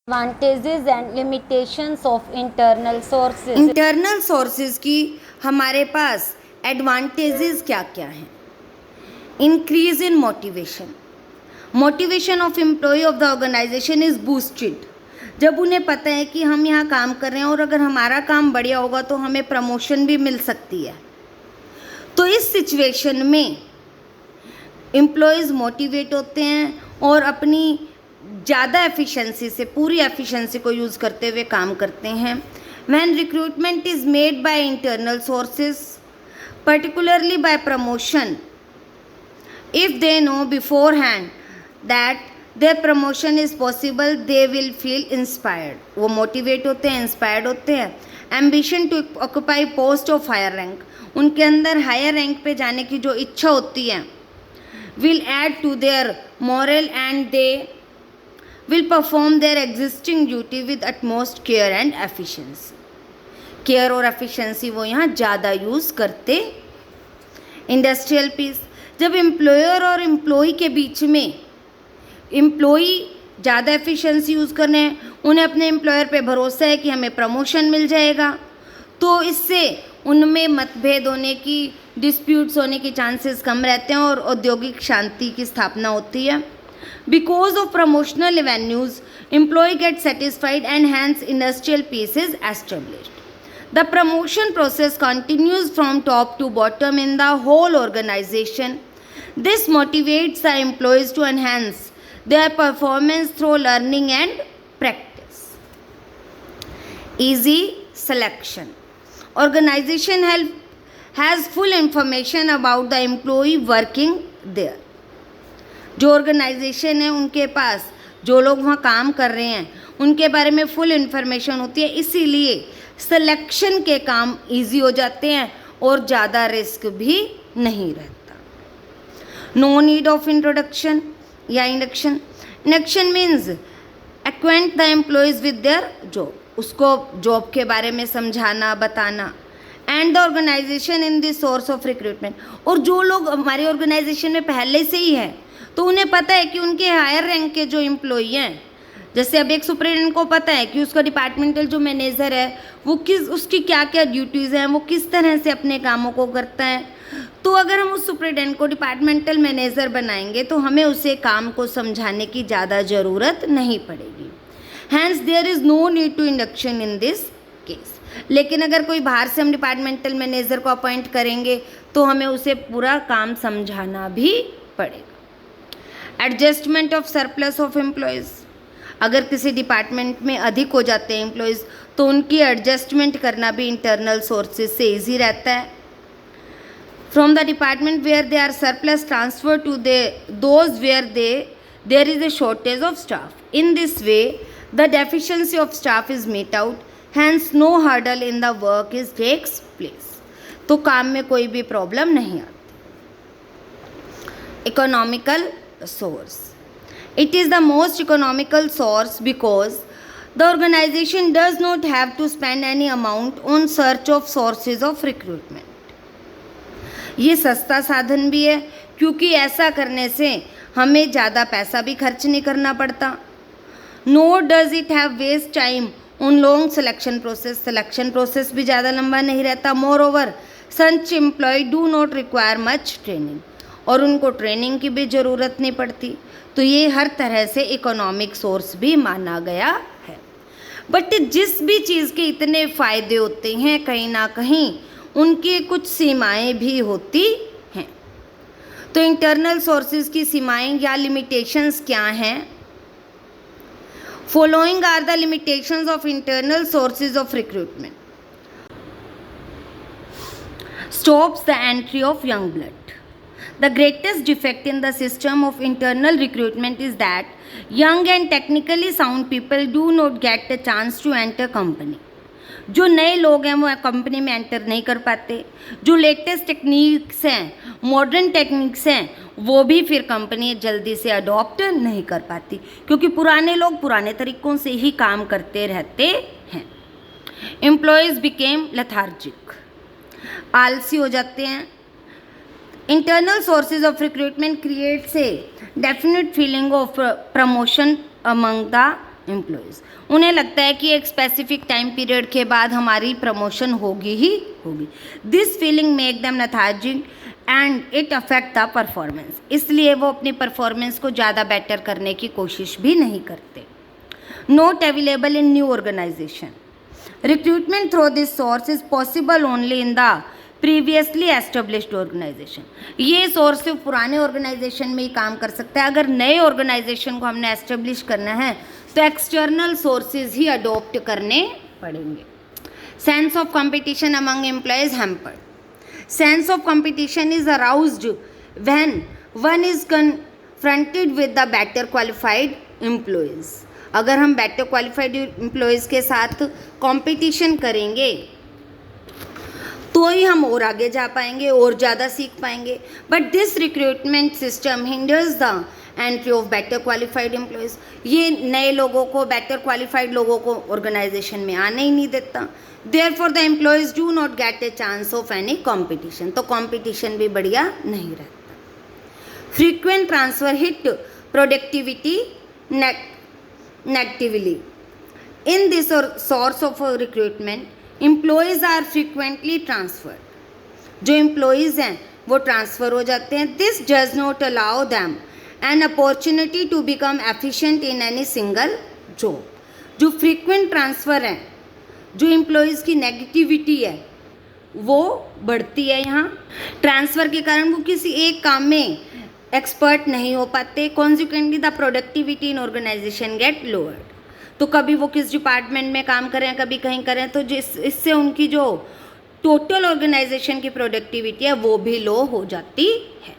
Advantages and limitations of internal sources. Internal sources की हमारे पास एडवांटेजेस क्या क्या हैं? Increase in motivation of employ of the organisation is boosted. जब उन्हें पता है कि हम यहाँ काम कर रहे हैं और अगर हमारा काम बढ़िया होगा तो हमें प्रमोशन भी मिल सकती है, तो इस सिचुएशन में एम्प्लॉयज़ मोटिवेट होते हैं और अपनी ज़्यादा एफिशिएंसी से, पूरी एफिशिएंसी को यूज़ करते हुए काम करते हैं। When recruitment is made by internal sources, particularly by promotion, if they know beforehand that their promotion is possible, they will feel inspired. वो मोटिवेट होते हैं, इंस्पायर्ड होते हैं। Ambition to occupy post of higher rank, उनके अंदर higher rank पे जाने की जो इच्छा होती है, will add to their morale and they will perform their existing duty with utmost care and efficiency. Care और एफिशिएंसी वो यहाँ ज़्यादा यूज़ करते। इंडस्ट्रियल पीस, जब एम्प्लॉयर और एम्प्लॉई के बीच में एम्प्लॉई ज़्यादा एफिशिएंसी यूज़ कर रहे हैं, उन्हें अपने एम्प्लॉयर पे भरोसा है कि हमें प्रमोशन मिल जाएगा, तो इससे उनमें मतभेद होने की, डिस्प्यूट्स होने के चांसेस कम रहते हैं और औद्योगिक शांति की स्थापना होती है। Because of promotional avenues, employ get satisfied and hence industrial peace is established. The promotion process continues from top to bottom in the whole organisation. This motivates the employees to enhance their performance through learning and practice. Easy selection. Organization has full information about the employee working there. जो organisation है उनके पास जो लोग वहाँ काम कर रहे हैं उनके बारे में फुल इंफॉर्मेशन होती है, इसीलिए सिलेक्शन के काम इजी हो जाते हैं और ज़्यादा रिस्क भी नहीं रहता। नो नीड ऑफ इंट्रोडक्शन या induction. Induction means acquaint the employees with their job, उसको जॉब के बारे में समझाना, बताना। And the organisation in the source of recruitment, और जो लोग हमारी ऑर्गेनाइजेशन में पहले से ही हैं तो उन्हें पता है कि उनके हायर रैंक के जो एम्प्लॉई हैं, जैसे अब एक सुपरिटेंडेंट को पता है कि उसका डिपार्टमेंटल जो मैनेजर है वो उसकी क्या क्या ड्यूटीज़ हैं, वो किस तरह से अपने कामों को करता है, तो अगर हम उस सुपरिटेंडेंट को डिपार्टमेंटल मैनेजर बनाएंगे तो हमें उसे काम को समझाने की ज़्यादा ज़रूरत नहीं पड़ेगी। Hence there is no need to induction in this case. लेकिन अगर कोई बाहर से हम डिपार्टमेंटल मैनेजर को अपॉइंट करेंगे तो हमें उसे पूरा काम समझाना भी पड़ेगा। Adjustment of surplus of employees, अगर किसी डिपार्टमेंट में अधिक हो जाते हैं एम्प्लॉयज़ तो उनकी एडजस्टमेंट करना भी इंटरनल सोर्सेज से ईजी रहता है। From the department where they are surplus, transfer to those where there is a shortage of staff. In this way, the deficiency of staff is met out. Hence, no hurdle in the work takes place. तो काम में कोई भी problem नहीं आती। Economical source. It is the most economical source because the organization does not have to spend any amount on search of sources of recruitment. ये सस्ता साधन भी है क्योंकि ऐसा करने से हमें ज़्यादा पैसा भी खर्च नहीं करना पड़ता। No does it have waste time on long selection process भी ज़्यादा लंबा नहीं रहता। Moreover such employ do not require much training, और उनको ट्रेनिंग की भी ज़रूरत नहीं पड़ती। तो ये हर तरह से इकोनॉमिक सोर्स भी माना गया है। बट जिस भी चीज़ के इतने फ़ायदे होते हैं, कहीं ना कहीं उनकी कुछ सीमाएं भी होती हैं। तो इंटरनल सोर्सेज की सीमाएं या लिमिटेशंस क्या हैं? Following are the limitations of internal sources of recruitment. Stops the entry of young blood. The greatest defect in the system of internal recruitment is that young and technically sound people do not get the chance to enter company. जो नए लोग हैं वो company में enter नहीं कर पाते। जो लेटेस्ट टेक्निक्स हैं, मॉडर्न टेक्निक्स हैं, वो भी फिर कंपनी जल्दी से अडॉप्ट नहीं कर पाती क्योंकि पुराने लोग पुराने तरीक़ों से ही काम करते रहते हैं। एम्प्लॉयज़ बिकेम लेथार्जिक, आलसी हो जाते हैं। Internal sources of recruitment creates a definite feeling of promotion among the employees. उन्हें लगता है कि एक स्पेसिफिक टाइम पीरियड के बाद हमारी प्रमोशन होगी ही होगी। This feeling make them lethargic and it affect the performance. इसलिए वो अपनी परफॉर्मेंस को ज़्यादा बेटर करने की कोशिश भी नहीं करते। Not available in new organisation. Recruitment through this source is possible only in the previously established organisation. ये सोर्स सिर्फ पुराने ऑर्गेनाइजेशन में ही काम कर सकता है। अगर नए ऑर्गेनाइजेशन को हमने एस्टेब्लिश करना है तो एक्सटर्नल सोर्सेज ही अडॉप्ट करने पड़ेंगे। Sense of competition among employees hampered. Sense of competition is aroused when one is confronted with the better qualified employees. अगर हम बेटर क्वालिफाइड एम्प्लॉयज के साथ कंपटीशन करेंगे तो ही हम और आगे जा पाएंगे और ज़्यादा सीख पाएंगे। But this recruitment system hinders the entry of better qualified employees. ये नए लोगों को, बेटर क्वालिफाइड लोगों को ऑर्गेनाइजेशन में आने ही नहीं देता। Therefore the employees do not get a chance of any competition. तो कॉम्पिटिशन भी बढ़िया नहीं रहता। Frequent transfer hit productivity negatively. In this source of recruitment employees are frequently transferred. जो एम्प्लॉयज़ हैं वो ट्रांसफ़र हो जाते हैं। This does not allow them an opportunity to become efficient in any single job. जो फ्रीक्वेंट ट्रांसफ़र हैं, जो employees की नेगेटिविटी है वो बढ़ती है। यहाँ ट्रांसफ़र के कारण वो किसी एक काम में एक्सपर्ट नहीं हो पाते। Consequently the productivity in organisation get lowered. तो कभी वो किस डिपार्टमेंट में काम करें, कभी कहीं करें, तो इससे उनकी जो टोटल ऑर्गेनाइजेशन की प्रोडक्टिविटी है वो भी लो हो जाती है।